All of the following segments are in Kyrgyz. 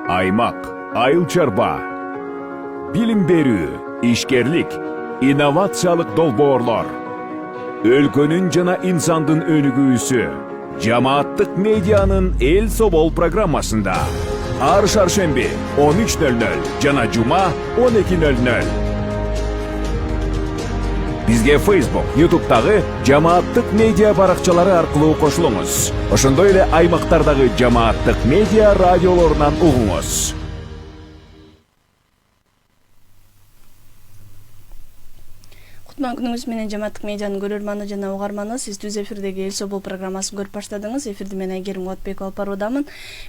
аймак, айыл чарба, билим берүү, ишкерлик, инновациялык долбоорлор, өлкөнүн жана инсандын өнүгүүсү, жамааттык медианын эл собол программасында. Ар шаршемби 13:00 жана жума 12:00. Бизге Facebook, YouTube'дагы жамааттык медиа баракчалары аркылуу кошулуңуз. Ошондой эле аймактардагы жамааттык медиа радиолорунан угуңуз. Кутман күнүңүз менен жамааттык медианын көрөрманы жана угарманы. Сиз түз эфирдеги эл собол программасын көрүп баштадыңыз. Эфирди мен Айгерим Куатбекова алып баруудамын.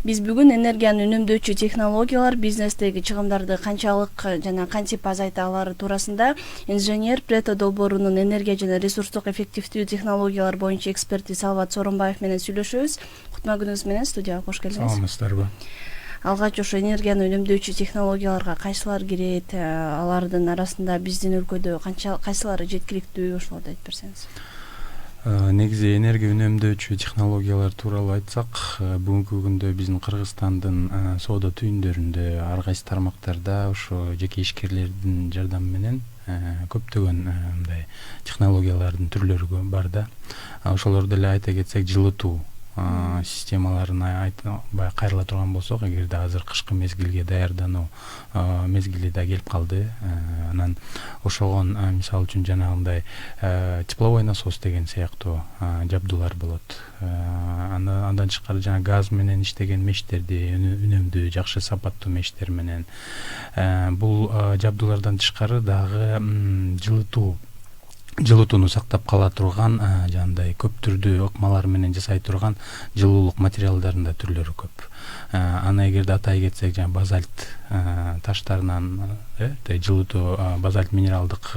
Биз бүгүн энергияны үнөмдөөчү технологиялар бизнестеги чыгымдарды канчалык жана кантип азайта алары туурасында инженер Прето долбоорунун энергия жана ресурстук эффективдүү технологиялар боюнча эксперти Салават Сооронбаев менен сүйлөшөбүз. Кутман күнүңүз менен студияга кош келдиңиз. Саламатсыздарбы? Алгач ошо энергияны үнөмдөөчү технологияларга кайсылар кирет, алардын арасында биздин өлкөдө кайсылары жеткиликтүү, ошолорду айтып берсеңиз. Негизи энергия үнөмдөөчү технологиялар тууралуу айтсак, бүгүнкү күндө биздин Кыргызстандын соода түйүндөрүндө ар кайсы тармактарда ошо жеке ишкерлердин жардамы менен көптөгөн мындай технологиялардын түрлөрү бар да. Ошолорду эле айта кетсек, жылытуу системаларын баягы кайрыла турган болсок, эгерде азыр кышкы мезгилге даярдануу мезгили да келип калды, анан ошогон мисалы үчүн жанагындай тепловой насос деген сыяктуу жабдуулар болот. Андан тышкары жана газ менен иштеген мештерди үнөмдүү, жакшы сапаттуу мештер менен бул жабдуулардан тышкары дагы жылытууну сактап кала турган жандай көп түрдүү ыкмалар менен жасай турган жылуулук материалдардын да түрлөрү көп. Аны эгерде атай кетсек, жана базальт таштарынан жылытуу, базальт минералдык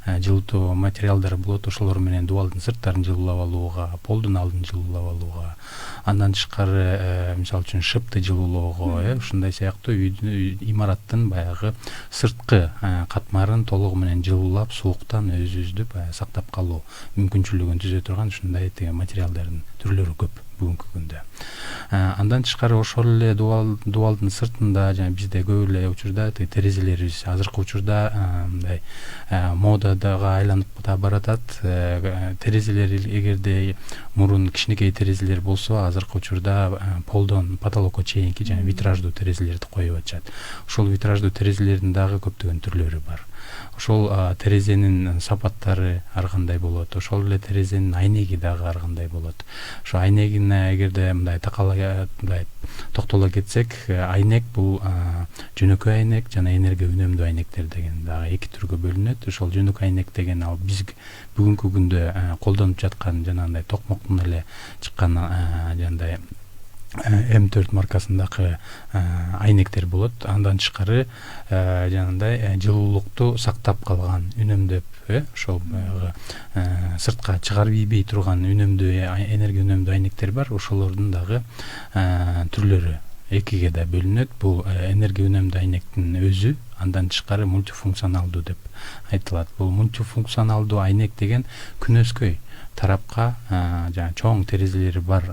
жылытуу материалдары болот. Ошолор менен дубалдын сырттарын жылуулап алууга, полдун алдын жылуулап алууга, андан тышкары мисалы үчүн шыпты жылуулоого, ушундай сыяктуу имараттын баягы сырткы катмарын толугу менен жылуулап, сууктан өзүбүздү сактап калуу мүмкүнчүлүгүн түзө турган ушундай материалдардын түрлөрү көп бүгүнкү күндө. Андан тышкары ошол эле дубалдын сыртында жана бизде көп эле учурда терезелерибиз азыркы учурда мындай модадага айланып да баратат. Терезелер эгерде мурун кичинекей терезелер болсо, азыркы учурда полдон потолокко чейинки жана витраждуу терезелерди коюп атышат. Ошол витраждуу терезелердин дагы көптөгөн түрлөрү бар. Ошол терезенин сапаттары ар кандай болот. Ошол эле терезенин айнеги дагы ар кандай болот. Ошо айнегине эгерде мындай токтоло кетсек, айнек бул жөнөкөй айнек жана энергия үнөмдүү айнектер деген дагы эки түргө бөлүнөт. Ошол жөнөкөй айнек деген ал биз бүгүнкү күндө колдонуп жаткан жанагындай токмоктун эле чыккан жандай М4 маркасындагы айнектер болот. Андан тышкары жанагындай жылуулукту сактап калган, үнөмдөп, ошол баягы сыртка чыгарып ийбей турган энергия үнөмдүү айнектер бар. Ошолордун дагы түрлөрү экиге да бөлүнөт. Бул энергия үнөмдүү айнектин өзү, андан тышкары мультифункционалдуу деп айтылат. Бул мультифункционалдуу айнек деген күнөскөй тарапка жана чоң терезелери бар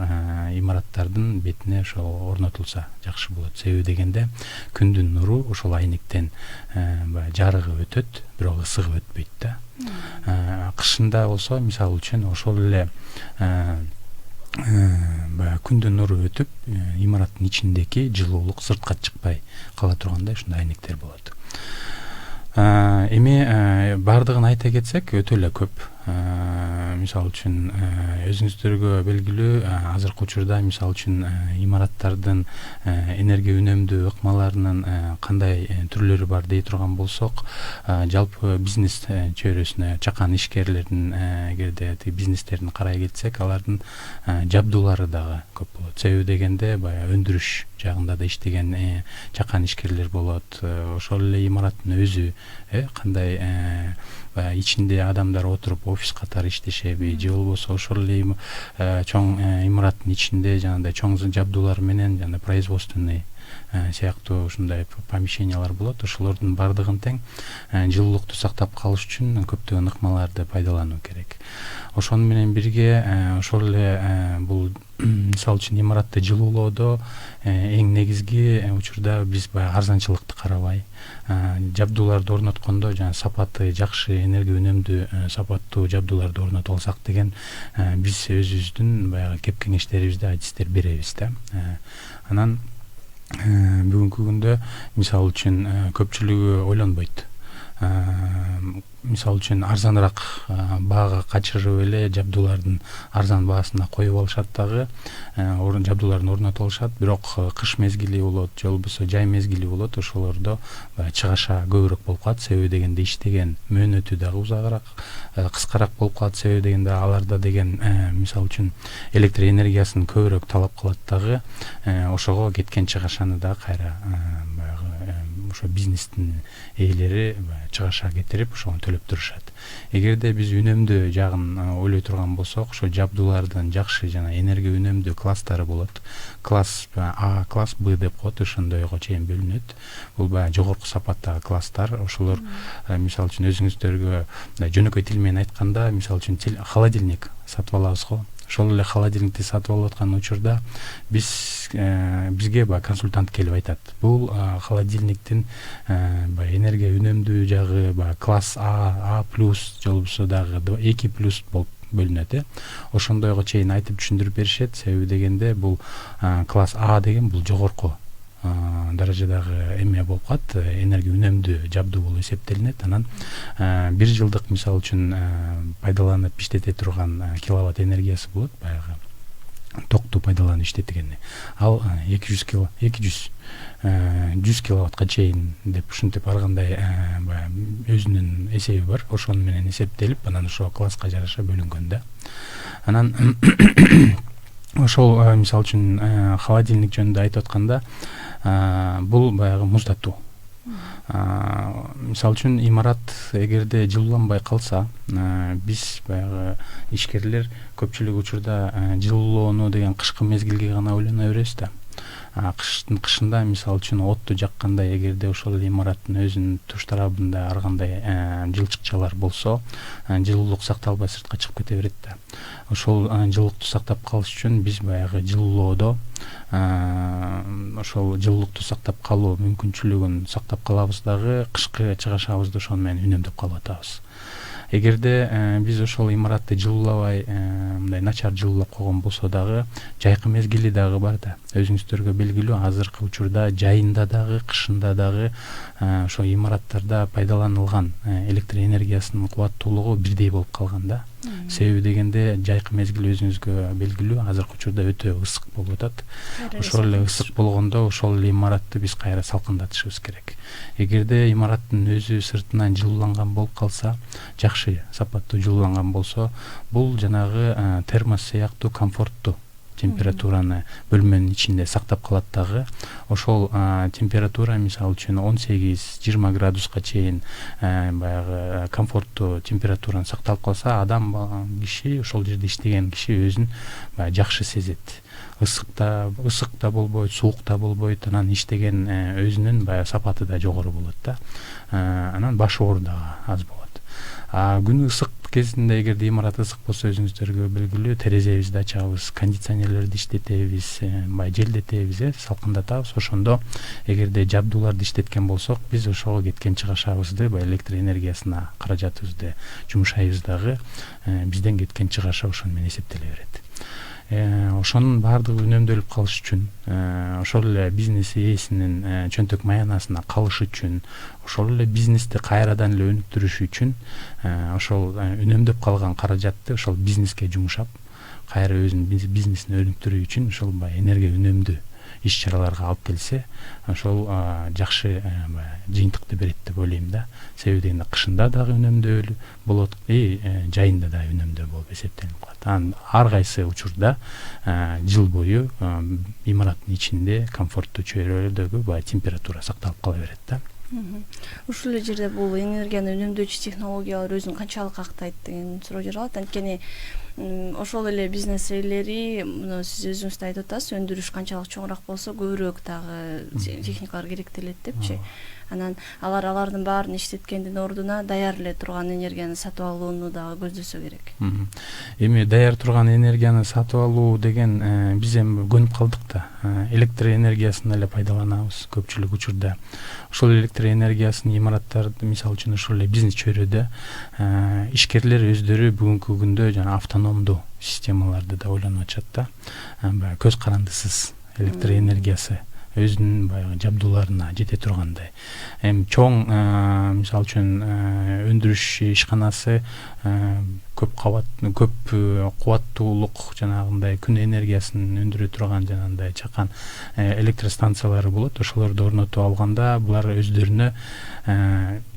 имараттардын бетине ошо орнотулса жакшы болот. Себеби дегенде күндүн нуру ошол айнектен жарыгы өтөт, бирок ысыгы өтпөйт да. Кышында болсо, мисалы үчүн, ошол эле күндүн нуру өтүп, имараттын ичиндеки жылуулук сыртка чыкпай кала тургандай ушундай айнектер болот. Эми бардыгын айта кетсек, өтө эле көп. Мисалы үчүн өзүңүздөргө белгилүү, азыркы учурда мисалы үчүн имараттардын энергия үнөмдүү ыкмаларынын кандай түрлөрү бар дей турган болсок, жалпы бизнес чөйрөсүнө чакан ишкерлердин эгерде бизнестерин карай кетсек, алардын жабдуулары дагы көп болот. Себеби дегенде баягы өндүрүш жагында да иштеген чакан ишкерлер болот. Ошол эле имараттын өзү кандай ичинде адамдар отуруп офис катары иштешеби, же болбосо ошол эле чоң имараттын ичинде жанагындай чоң жабдуулар менен жана производственный сыяктуу ушундай помещениялар болот. Ошолордун бардыгын тең жылуулукту сактап калыш үчүн көптөгөн ыкмаларды пайдалануу керек. Ошону менен бирге ошол эле бул мисалы үчүн имаратты жылуулоодо эң негизги учурда биз баягы арзанчылыкты карабай, жабдууларды орноткондо жана сапаты жакшы, энергия үнөмдүү сапаттуу жабдууларды орнотуп алсак деген биз өзүбүздүн баягы кеп кеңештерибизде айтыстар беребиз да. Анан бүгүнкү күндө мисалы үчүн көпчүлүгү ойлонбойт. Мисалы үчүн арзаныраак баага качырып эле жабдуулардын арзан баасына коюп алышат дагы, жабдууларын орнотуп алышат. Бирок кыш мезгили болот, же болбосо жай мезгили болот, ошолордо чыгаша көбүрөөк болуп калат. Себеби дегенде иштеген мөөнөтү дагы узагыраак, кыскараак болуп калат. Себеби дегенде аларда деген мисалы үчүн электр энергиясын көбүрөөк талап кылат дагы. Ошого кеткен чыгашаны да кайра баягы ошо бизнестин ээлери чыгаша кетирип ошону төлөп турушат. Эгерде биз үнөмдүү жагын ойлой турган болсок, ошо жабдуулардын жакшы жана энергия үнөмдүү класстары болот. Класс А, класс Б деп коет, ошондойго чейин бөлүнөт. Бул баягы жогорку сапаттагы класстар. Ошолор мисалы үчүн өзүңүздөргө жөнөкөй тил менен айтканда, мисалы үчүн холодильник сатып алабыз го. Ошол эле холодильникти сатып алып аткан учурда бизге баягы консультант келип айтат. Бул холодильниктин баягы энергия үнөмдүү жагы баягы класс А+, же болбосо дагы 2+ болуп бөлүнөт. Ошондойго чейин айтып түшүндүрүп беришет. Себеби дегенде бул класс А деген бул жогорку даражадагы эме болуп калат, энергия үнөмдүү жабдуу болуп эсептелинет. Анан 1 жылдык мисалы үчүн пайдаланып иштете турган киловатт энергиясы болот, баягы токту пайдаланып иштетгени. Ал 100 киловаттка чейин деп ушинтип ар кандай баягы өзүнүн эсеби бар. Ошону менен эсептелип, анан ошо класска жараша бөлүнгөн да. Анан ошол мисалы үчүн холодильник жөнүндө айтып атканда, бул баягы муздатуу. Мисалы үчүн имарат эгерде жылууланбай калса, биз баягы ишкерлер көпчүлүк учурда жылуулоону деген кышкы мезгилге гана ойлоно беребиз да. Кышында мисалы үчүн отту жакканда, эгерде ошол имараттын өзүнүн туш тарабында ар кандай жылчыкчалар болсо, жылуулук сакталбай сыртка чыгып кете берет да. Ошол жылуулукту сактап калыш үчүн биз баягы жылуулоодо ошол жылуулукту сактап калуу мүмкүнчүлүгүн сактап калабыз дагы, кышкы чыгашабызды ошону менен үнөмдөп калып атабыз. Эгерде биз ошол имаратты жылуулабай, мындай начар жылуулап койгон болсо дагы, жайкы мезгили дагы бар да. Өзүңүздөргө белгилүү, азыркы учурда жайында дагы, кышында дагы ошо имараттарда пайдаланылган электр энергиясынын кубаттуулугу бирдей болуп калган да. Себеби дегенде жайкы мезгил өзүңүзгө белгилүү, азыркы учурда өтө ысык болуп атат. Ошол эле ысык болгондо ошол эле имаратты биз кайра салкындатышыбыз керек. Эгерде имараттын өзү сыртынан жылууланган болуп калса, жакшы сапаттуу жылууланган болсо, бул жанагы термос сыяктуу комфорттуу температураны бөлмөнүн ичинде сактап калат дагы. Ошол температура мисалы үчүн 18-20 градуска чейин баягы комфорттуу температураны сакталып калса, адам киши, ошол жерде иштеген киши өзүн баягы жакшы сезет. Ысык да болбойт, суук да болбойт, анан иштеген өзүнүн баягы сапаты да жогору болот да. Анан баш оор да аз болот. Күн ысык кезинде эгерде имарат ысык болсо, өзүңүздөргө белгилүү, терезебизди ачабыз, кондиционерлерди иштетебиз, баягы желдетебиз, салкындатабыз. Ошондо эгерде жабдууларды иштеткен болсок, биз ошого кеткен чыгашабызды, баягы электр энергиясына каражатыбызды жумшайбыз дагы, бизден кеткен чыгаша ошону менен эсептеле берет. Ошонун баардыгы үнөмдөлүп калыш үчүн, ошол эле бизнес ээсинин чөнтөк маянасына калыш үчүн, ошол эле бизнести кайрадан эле өнүктүрүш үчүн, ошол үнөмдөп калган каражатты ошол бизнеске жумшап, кайра өзүнүн бизнесин өнүктүрүү үчүн ошол баягы энергия үнөмдүү иш-чараларга алып келсе, ошол жакшы жыйынтыкты берет деп ойлойм да. Себеби дегенде кышында дагы үнөмдөө болот, жайында да үнөмдөө болуп эсептелип калат. Анан ар кайсы учурда жыл бою имараттын ичинде комфорттуу чөйрөлөрдөгү баягы температура сакталып кала берет да. Ушул жерде бул энергияны үнөмдөөчү технологиялар өзүн канчалык актайт деген суроо жаралат. Анткени ошол эле бизнес ээлери мына сиз өзүңүз да айтып атасыз, өндүрүш канчалык чоңураак болсо көбүрөөк дагы техникалар керектелет депчи. Анан алардын баарын иштеткендин ордуна даяр эле турган энергияны сатып алууну дагы көздөсө керек. Эми даяр турган энергияны сатып алуу деген биз эми көнүп калдык да. Электр энергиясын эле пайдаланабыз көпчүлүк учурда. Ошол электр энергиясын имараттарды, мисалы үчүн ошол эле бизнес чөйрөдө ишкерлер өздөрү бүгүнкү күндө жана автономдуу системаларды да ойлонуп атышат да. Баягы көз карандысыз электр энергиясы өзүнүн баягы жабдууларына жете тургандай. Эми чоң мисалы үчүн өндүрүш ишканасы көп кубаттуулук жанагындай күн энергиясын өндүрө турган жанагындай чакан электростанциялары болот. Ошолорду орнотуп алганда булар өздөрүнө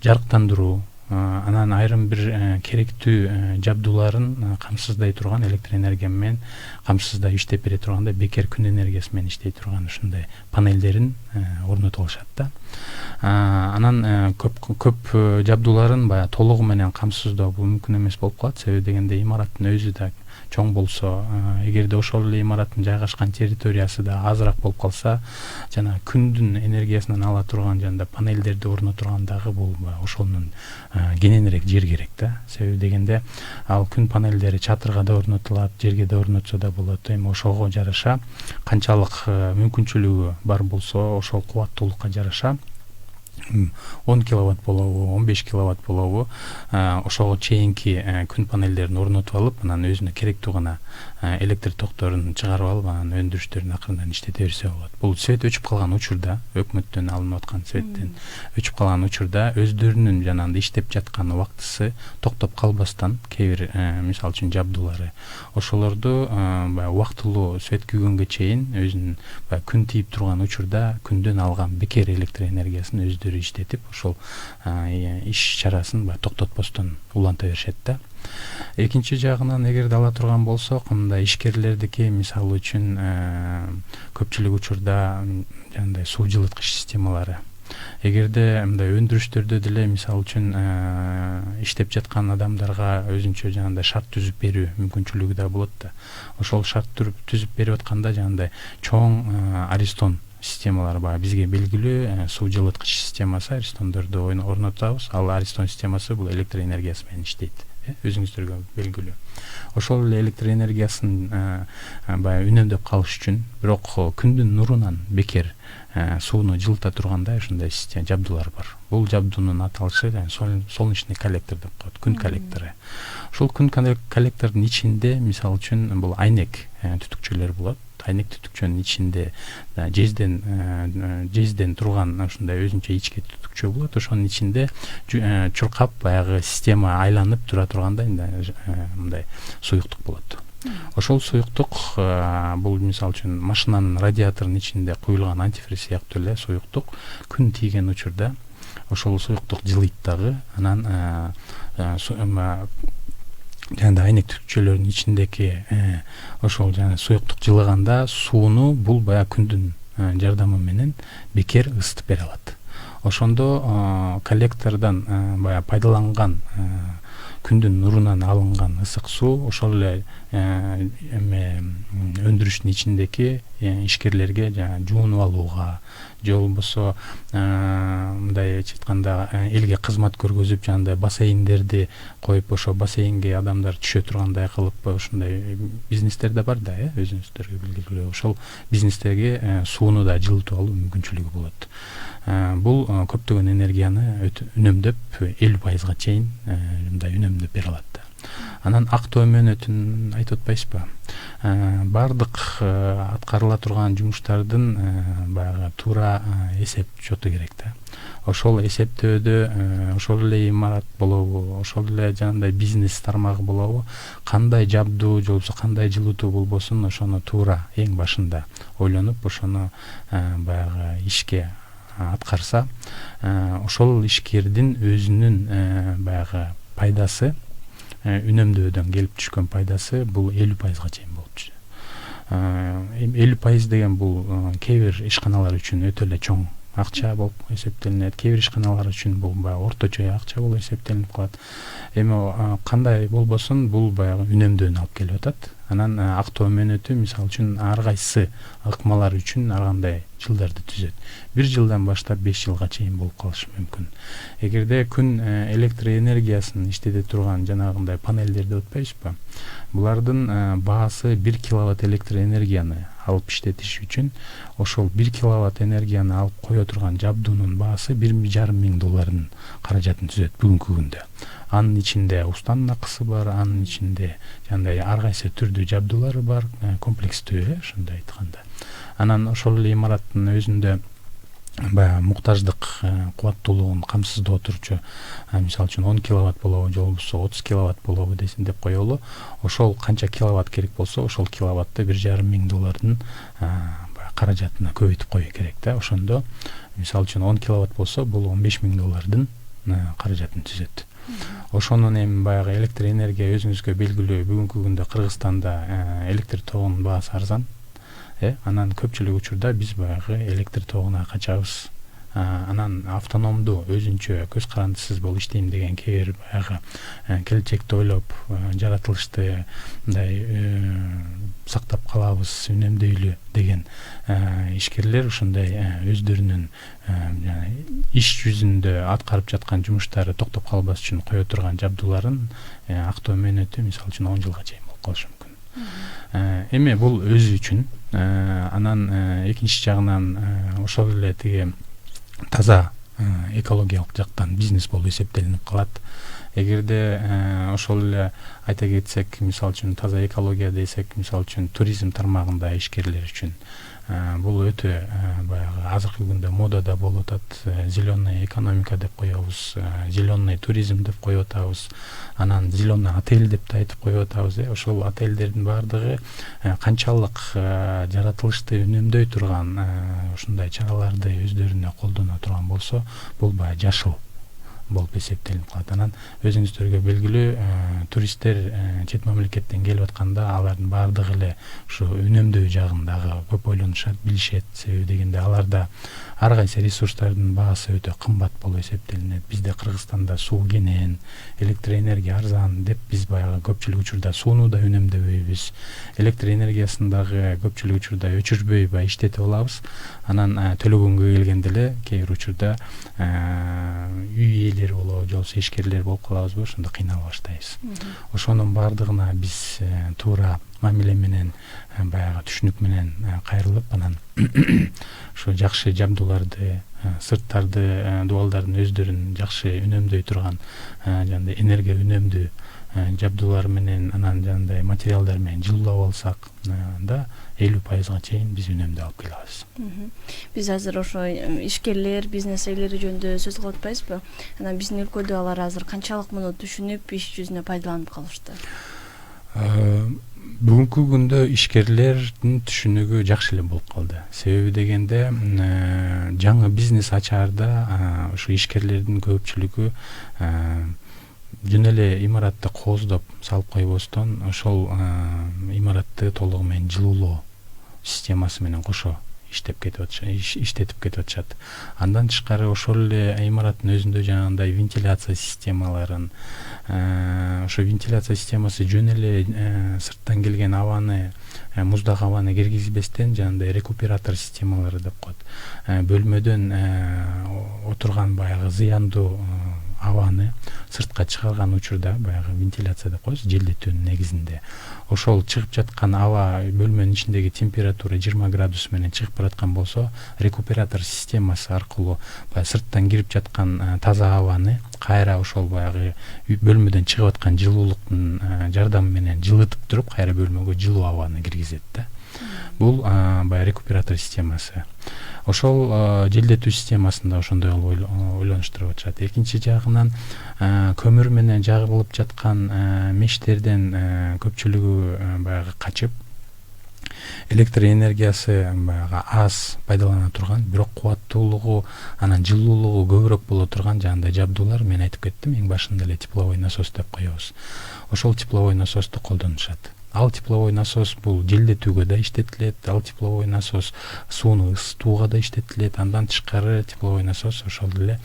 жарыктандыруу, анан айрым бир керектүү жабдууларын камсыздай турган электр энергия менен камсыздай иштеп бере тургандай бекер күн энергиясы менен иштей турган ушундай панелдерин орнотуп алышат да. Анан көп жабдууларын баягы толугу менен камсыздоо бул мүмкүн эмес болуп калат. Себеби дегенде имараттын өзү да чоң болсо, эгерде ошол эле имараттын жайгашкан территориясы да азыраак болуп калса, жана күндүн энергиясынан ала турган жана панелдерди орнотургандагы бул ошонун кененирээк жер керек да. Себеби дегенде ал күн панелдери чатырга да орнотулат, жерге да орнотсо да болот. Эми ошого жараша канчалык мүмкүнчүлүгү бар болсо, ошол кубаттуулукка жараша 10 киловатт болобу, 15 киловатт болобу, ошого чейинки күн панелдерин орнотуп алып, анан өзүнө керектүү гана электр токторун чыгарып алып, анан өндүрүштөрүн акырындан иштете берсе болот. Бул свет өчүп калган учурда, өкмөттөн алынып аткан светтен өчүп калган учурда өздөрүнүн жанагындай иштеп жаткан убактысы токтоп калбастан кээ бир мисалы үчүн жабдуулары ошолорду баягы убактылуу свет күйгөнгө чейин өзүнүн баягы күн тийип турган учурда күндөн алган бекер электр энергиясын өздөрү иштетип, ошол иш чарасын токтотпостон уланта беришет да. Экинчи жагынан эгерде ала турган болсок, мындай ишкерлердики мисалы үчүн көпчүлүк учурда жандай суу жылыткыч системалары. Эгерде мындай өндүрүштөрдө деле мисалы үчүн иштеп жаткан адамдарга өзүнчө жагандай шарт түзүп берүү мүмкүнчүлүгү да болот да. Ошол шарт түзүп берип атканда жагандай чоң Аристон системалары бар. Бизге белгилүү суу жылыткыч системасы Аристондорду орнотабыз. Ал Аристон системасы бул электр энергиясы менен иштейт. Өзүңүздөргө белгилүү. Ошол эле электр энергиясын баягы үнөмдөп калыш үчүн, бирок күндүн нурунан бекер сууну жылыта тургандай ушундай система жабдуулар бар. Бул жабдуунун аталышы солнечный коллектор деп коет, күн коллектору. Ошол күн коллектордун ичинде мисалы үчүн бул айнек түтүкчөлөр болот. Айнек түтүкчөнүн ичинде жезден турган ушундай өзүнчө ичке түтүкчө болот. Ошонун ичинде чуркап баягы система айланып тура тургандай мындай суюктук болот. Ошол суюктук бул мисалы үчүн машинанын радиаторунун ичинде куюлган антифриз сыяктуу эле суюктук күн тийген учурда ошол суюктук жылыйт дагы. Анан жана айнек түтүкчөлөрдүн ичиндеки ошол жана суюктук жылыганда сууну бул баягы күндүн жардамы менен бекер ысытып бере алат. Ошондо коллектордон баягы пайдаланган күндүн нурунан алынган ысык суу ошол эле өндүрүштүн ичиндеки ишкерлерге жуунуп алууга же болбосо мындай айтканда элге кызмат көргөзүп жандай бассейндерди коюп ошо бассейнге адамдар түшө тургандай кылып ушундай бизнестер да бар да, өзүңүздөргө белгилүү. Ошол бизнестерге сууну да жылытып алуу мүмкүнчүлүгү болот. Бул көптөгөн энергияны үнөмдөп 50%га чейин мындай үнөмдөп бере алат да. Анан акты өмөнөтүн айтып атпайсызбы? Бардык аткарыла турган жумуштардын баягы туура эсеп чоту керек да. Ошол эсептөөдө ошол эле имарат болобу, ошол эле жандай бизнес тармагы болобу, кандай жабдуу же болбосо кандай жылытуу болбосун, ошону туура эң башында ойлонуп, ошону баягы ишке аткарса, ошол ишкердин өзүнүн баягы пайдасы, үнөмдөөдөн келип түшкөн пайдасы бул 50%га чейин болчу. 50% деген бул кээ бир ишканалар үчүн өтө эле чоң акча болуп эсептелинет. Кээ бир ишканалар үчүн бул баягы орточо акча болуп эсептелинип калат. Эми кандай болбосун бул баягы үнөмдөөнү алып келип атат. Анан актоо мөөнөтү мисалы үчүн ар кайсы ыкмалар үчүн ар кандай жылдарды түзөт. 1 жылдан баштап 5 жылга чейин болуп калышы мүмкүн. Эгерде күн электр энергиясын иштете турган жанагындай панелдерди отпайсызбы? Булардын баасы 1 киловатт электр энергияны алып иштетиш үчүн ошол 1 киловатт энергияны алып кое турган жабдуунун баасы $1,5 каражатын түзөт бүгүнкү күндө. Анын ичинде устанын акысы бар, анын ичинде жандай ар кайсы түрдүү жабдуулары бар, комплекстүү, ошондой айтканда. Анан ошол эле имараттын өзүндө баягы муктаждык кубаттуулугун камсыздоо турчу, мисалы үчүн 10 киловатт болобу, же болбосо 30 киловатт болобу десин деп коелу. Ошол канча киловатт керек болсо, ошол киловатты $1,500 каражатына көбөйтүп кою керек да. Ошондо мисалы үчүн 10 киловатт болсо, бул $15,000 каражатын түзөт. Ошонун эми баягы электр энергия өзүңүзгө белгилүү, бүгүнкү күндө Кыргызстанда электр тогунун баасы арзан. Анан көпчүлүк учурда биз баягы электр тогуна качабыз. Анан автономдуу өзүнчө көз карандысыз болуп иштейм деген кээ бир баягы келечекти ойлоп жаратылышты мындай сактап калабыз, үнөмдөйлү деген ишкерлер ошондой өздөрүнүн иш жүзүндө аткарып жаткан жумуштары токтоп калбас үчүн кое турган жабдууларын актоо мөөнөтү мисалы үчүн 10 жылга чейин болуп калышы мүмкүн. Эми бул өзү үчүн, анан экинчи жагынан ошол эле тиги таза экологиялык жактан бизнес болуп эсептелинип калат. Эгерде ошол эле айта кетсек, мисалы үчүн таза экология десек, мисалы үчүн туризм тармагында ишкерлер үчүн бул өтө баягы азыркы күндө модада болуп атат. Зеленая экономика деп коебуз, зеленый туризм деп коюп атабыз. Анан зеленый отель деп да айтып коюп атабыз. Ошол отельдердин баардыгы канчалык жаратылышты үнөмдөй турган ушундай чараларды өздөрүнө колдоно турган болсо, бул баягы жашыл болуп эсептелип калат. Анан өзүңүздөргө белгилүү, туристтер чет мамлекеттен келип атканда алардын баардыгы эле ушу үнөмдөө жагындагы көп ойлонушат, билишет. Себеби дегенде аларда ар кайсы ресурстардын баасы өтө кымбат болуп эсептелинет. Бизде Кыргызстанда суу кенен, электр энергия арзан деп биз баягы көпчүлүк учурда сууну да үнөмдөбөйбүз. Электр энергиясын дагы көпчүлүк учурда өчүрбөй баягы иштетип алабыз. Анан төлөгөнгө келгенде эле кээ бир учурда үй ээлери болобу, же болбосо ишкерлер болуп калабызбы, ошондо кыйнала баштайбыз. Ошонун баардыгына биз туура мамиле менен, баягы түшүнүк менен кайрылып, анан ошо жакшы жабдууларды, сырттарды, дубалдардын өздөрүн жакшы үнөмдөй турган, жандай энергия үнөмдүү жабдуулар менен, анан жандай материалдар менен жылуулап алсак да 50%га чейин биз үнөмдү алып келе алабыз. Биз азыр ошо ишкерлер, бизнес ээлери жөнүндө сөз кылып атпайбызбы? Анан биздин өлкөдө алар азыр канчалык муну түшүнүп, иш жүзүнө пайдаланып калышты? Бүгүнкү күндө ишкерлердин түшүнүгү жакшы эле болуп калды. Себеби дегенде жаңы бизнес ачаарда ушу ишкерлердин көпчүлүгү жөн эле имаратты кооздоп салып койбостон, ошол имаратты толугу менен жылуулоо системасы менен кошо иштетип кетип атышат. Андан тышкары ошол эле имараттын өзүндө жанагындай вентиляция системаларын, ошо вентиляция системасы жөн эле сырттан келген абаны, муздак абаны киргизбестен жанагындай рекуператор системалары деп коет. Бөлмөдөн отурган баягы зыяндуу абаны сыртка чыгарган учурда баягы вентиляция деп коебуз, желдетүүнүн негизинде. Ошол чыгып жаткан аба бөлмөнүн ичиндеги температура 20 градус менен чыгып бараткан болсо, рекуператор системасы аркылуу баягы сырттан кирип жаткан таза абаны кайра ошол баягы бөлмөдөн чыгып аткан жылуулуктун жардамы менен жылытып туруп, кайра бөлмөгө жылуу абаны киргизет да. Бул баягы рекуператор системасы. Ошол желдетүү системасында ошондой ойлонуштуруп атышат. Экинчи жагынан көмүр менен жагылып жаткан мештерден көпчүлүгү баягы качып, электр энергиясы баягы аз пайдалана турган, бирок кубаттуулугу, анан жылуулугу көбүрөөк боло турган жагындай жабдуулар, мен айтып кеттим, эң башында эле тепловой насос деп коебуз. Ошол тепловой насосту колдонушат. Ал тепловой насос бул желдетүүгө да иштетилет, ал тепловой насос сууну ысытууга да иштетилет. Андан тышкары тепловой насос ошол эле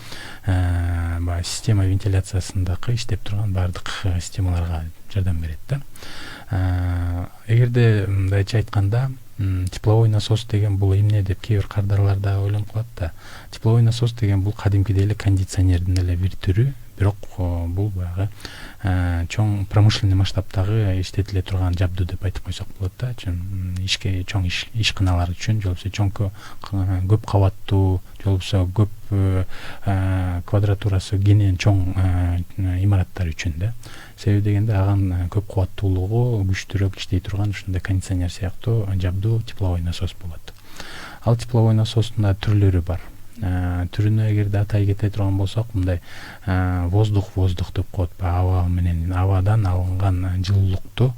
баягы система вентиляциясындагы иштеп турган баардык системаларга жардам берет да. Эгерде мындайча айтканда, тепловой насос деген бул эмне деп кээ бир кардарлар да ойлонуп калат да. Тепловой насос деген бул кадимкидей эле кондиционердин эле бир түрү, бирок бул баягы чоң промышленный масштабтагы иштетиле турган жабдуу деп айтып койсок болот да. Ишке чоң ишканалар үчүн, же болбосо чоң көп кабаттуу, же болбосо көп квадратурасы кенен чоң имараттар үчүн да. Себеби дегенде аган көп кубаттуулугу күчтүүрөөк иштей турган ушундай кондиционер сыяктуу жабдуу тепловой насос болот. Ал тепловой насостун да түрлөрү бар. Түрүнө эгерде атай кете турган болсок, мындай воздух деп коет, аба менен абадан алынган жылуулукту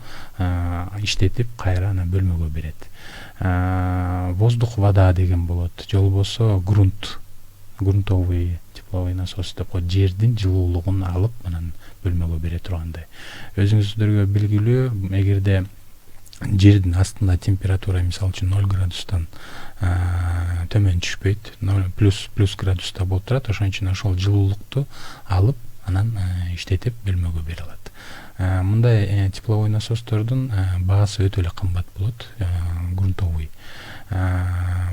иштетип кайра ана бөлмөгө берет. Воздух вода деген болот, же болбосо грунтовый тепловой насос деп коет, жердин жылуулугун алып анан бөлмөгө бере тургандай. Өзүңүздөргө белгилүү, эгерде жердин астында температура мисалы үчүн 0 градустан төмөн түшпөйт, плюс градуста болуп турат, ошон үчүн ошол жылуулукту алып анан иштетип бөлмөгө бере алат. Мындай тепловой насостордун баасы өтө эле кымбат болот, грунтовый.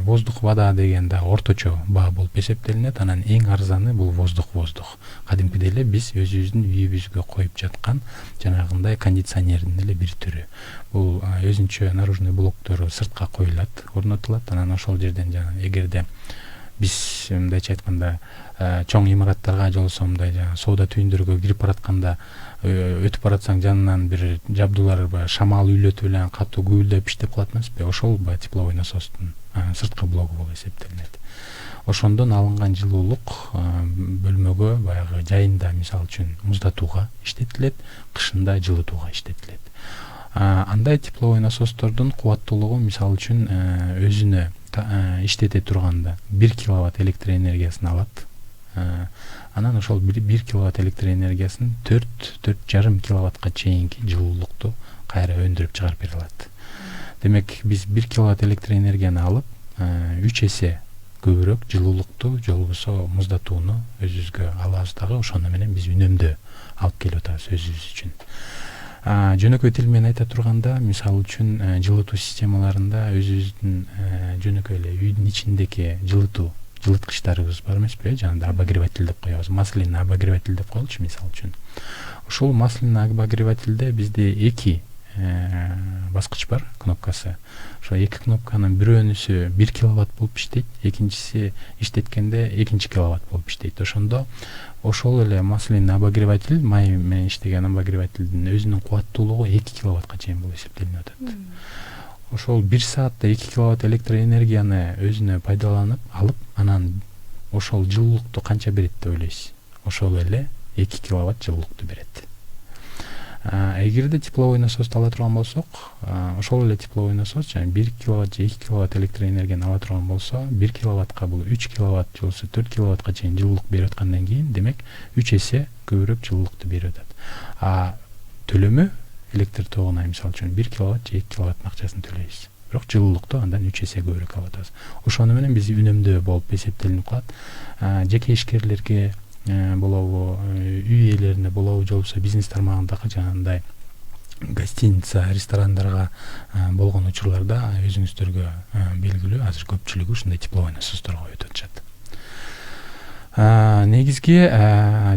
Воздух вода деген да орточо баа болуп эсептелинет. Анан эң арзаны бул воздух. Кадимкидей эле биз өзүбүздүн үйүбүзгө коюп жаткан жанагындай кондиционердин эле бир түрү. Бул өзүнчө наружный блоктору сыртка коюлат, орнотулат. Анан ошол жерден жана эгерде биз мындайча айтканда чоң имараттарга, же болбосо мындай соода түйүндөргө кирип баратканда өтүп баратсаң, жанынан бир жабдуулар шамал үйлөтүп эле катуу гүйлдөп иштеп калат эмеспи? Ошол тепловой насостун сырткы блогу болуп эсептелинет. Ошондон алынган жылуулук бөлмөгө баягы жайында мисалы үчүн муздатууга иштетилет, кышында жылытууга иштетилет. Андай тепловой насостордун кубаттуулугу мисалы үчүн өзүнө иштете турганда 1 киловатт электр энергиясын алат. Анан ошол 1 киловатт электр энергиясын 4,5 киловаттка чейинки жылуулукту кайра өндүрүп чыгарып бере алат. Демек биз 1 киловатт электр энергияны алып 3 эсе көбүрөөк жылуулукту, же болбосо муздатууну өзүбүзгө алабыз дагы, ошону менен биз үнөмдөө алып келип атабыз өзүбүз үчүн. Жөнөкөй тил менен айта турганда, мисалы үчүн жылытуу системаларында өзүбүздүн жөнөкөй эле үйдүн ичиндеги жылыткычтарыбыз бар эмеспи? Жанагы обогреватель деп коебуз, масляный обогреватель деп коелучу мисалы үчүн. Ушул масляный обогревательде бизде 2 баскыч бар, кнопкасы. Ошо 2 кнопканын бирөөнүсү 1 киловатт болуп иштейт, экинчиси иштеткенде 2 киловатт болуп иштейт. Ошондо ошол эле масляный обогреватель, май менен иштеген обогревательдин өзүнүн кубаттуулугу 2 киловаттка чейин болуп эсептелип атат. Ошол 1 саатта 2 киловатт электр энергияны өзүнө пайдаланып алып, анан ошол жылуулукту канча берет деп ойлойсуз? Ошол эле 2 киловатт жылуулукту берет. Эгерде тепловой насосту ала турган болсок, ошол эле тепловой насос 1 киловатт же 2 киловатт электр энергияны ала турган болсо, 1 киловаттка бул 3 киловатт же болбосо 4 киловаттка чейин жылуулук берип аткандан кийин, демек 3 эсе көбүрөөк жылуулукту берип атат. Төлөмү электр тогуна мисалы үчүн 1 киловатт же 2 киловаттын акчасын төлөйбүз. Бирок жылуулукту андан 3 эсе көбүрөөк алып атабыз. Ошону менен биз үнөмдөө болуп эсептелинип калат. Жеке ишкерлерге болобу, үй ээлерине болобу, же болбосо бизнес тармагындагы жанагындай гостиница, ресторандарга болгон учурларда өзүңүздөргө белгилүү, азыр көпчүлүгү ушундай тепловой насосторго өтүп атышат. Негизги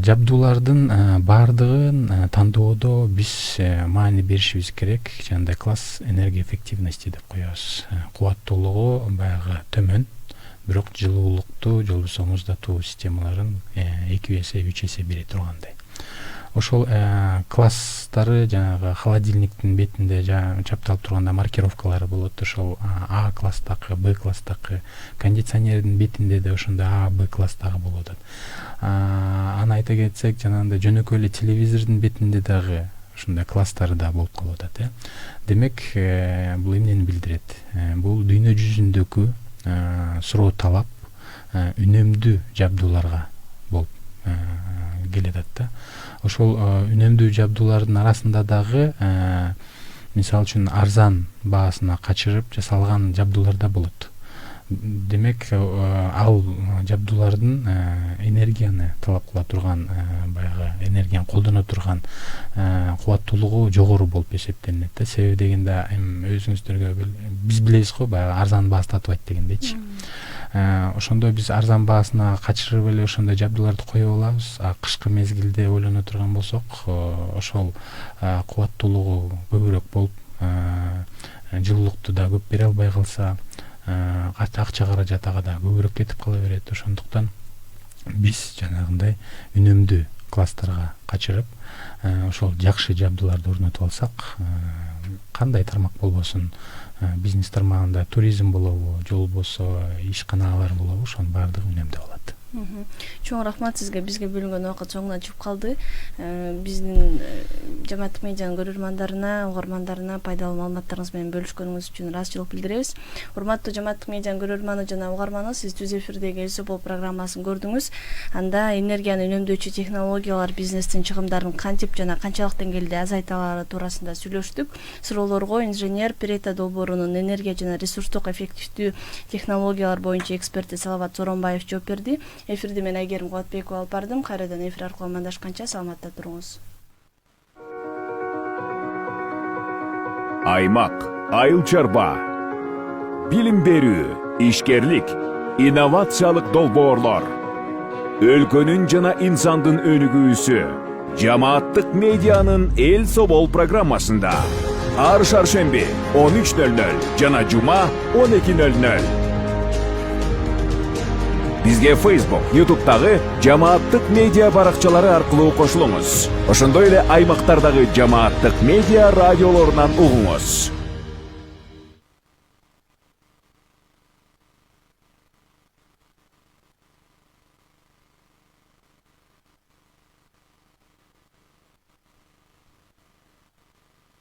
жабдуулардын баардыгын тандоодо биз маани беришибиз керек. Жанагындай класс энергоэффективности деп коебуз. Кубаттуулугу баягы төмөн, бирок жылуулукту, же болбосо муздатуу системаларын 2 эсе, 3 эсе бере тургандай. Ошол класстары жанагы холодильниктин бетинде чапталып турганда маркировкалары болот. Ошол А класстагы, Б класстагы, кондиционердин бетинде да ошондой А, Б класстагы болуп атат. Аны айта кетсек, жанагындай жөнөкөй эле телевизордун бетинде дагы ушундай класстары да болуп калып атат. Демек, бул эмнени билдирет? Бул дүйнө жүзүндөгү суроо талап үнөмдүү жабдууларга болуп келет да. Ошол үнөмдүү жабдуулардын арасында дагы мисалы үчүн арзан баасына качырып жасалган жабдуулар да болот. Демек ал жабдуулардын энергияны талап кыла турган, баягы энергияны колдоно турган кубаттуулугу жогору болуп эсептелинет да. Себеби дегенде өзүңүздөргө биз билебиз го, баягы арзан баас татбайт дегендейчи. Ошондо биз арзан баасына качырып эле ошондой жабдууларды коё алабыз. Кышкы мезгилде ойлоно турган болсок, ошол кубаттуулугу көбүрөөк болуп, жылуулукту да көп бере албай калса, акча каражат ага да көбүрөөк кетип кала берет. Ошондуктан биз жанагындай үнөмдүү класстарга качырып, ошол жакшы жабдууларды орнотуп алсак, кандай тармак болбосун, бизнес тармагында туризм болобу, же болбосо ишканалар болобу, ошонун баардыгы үнөмдүү болот. Чоң рахмат сизге. Бизге бөлүнгөн убакыт соңуна чыгып калды. Биздин Жамааттык медианын көрөрмандарына, угармандарына пайдалуу маалыматтарыңыз менен бөлүшкөнүңүз үчүн ыраазычылык билдиребиз. Урматтуу Жамааттык медианын көрөрманы жана угарманы, сиз Түз эфирдеги Эл Собол программасын көрдүңүз. Анда энергияны үнөмдөөчү технологиялар бизнестин чыгымдарын кантип жана канчалык деңгээлде азайта алары туурасында сүйлөштүк. Суроолорго инженер Перета долбоорунун энергия жана ресурстук эффективдүү технологиялар боюнча эксперти Салават Соронбаев жооп берди. Эфирди мен Айгерим Кубатбекова алып бардым. Кайрадан эфир аркылуу амандашканча саламатта туруңуз. Аймак, айыл чарба, билим берүү, ишкерлик, инновациялык долбоорлор, өлкөнүн жана инсандын өнүгүүсү Жамааттык медианын Эл Собол программасында ар шаршемби 13:00 жана жума 12:00. Бизге Facebook, YouTube'дагы Жамааттык медиа баракчалары аркылуу кошулуңуз. Ошондой эле аймактардагы Жамааттык медиа радиолорунан угуңуз.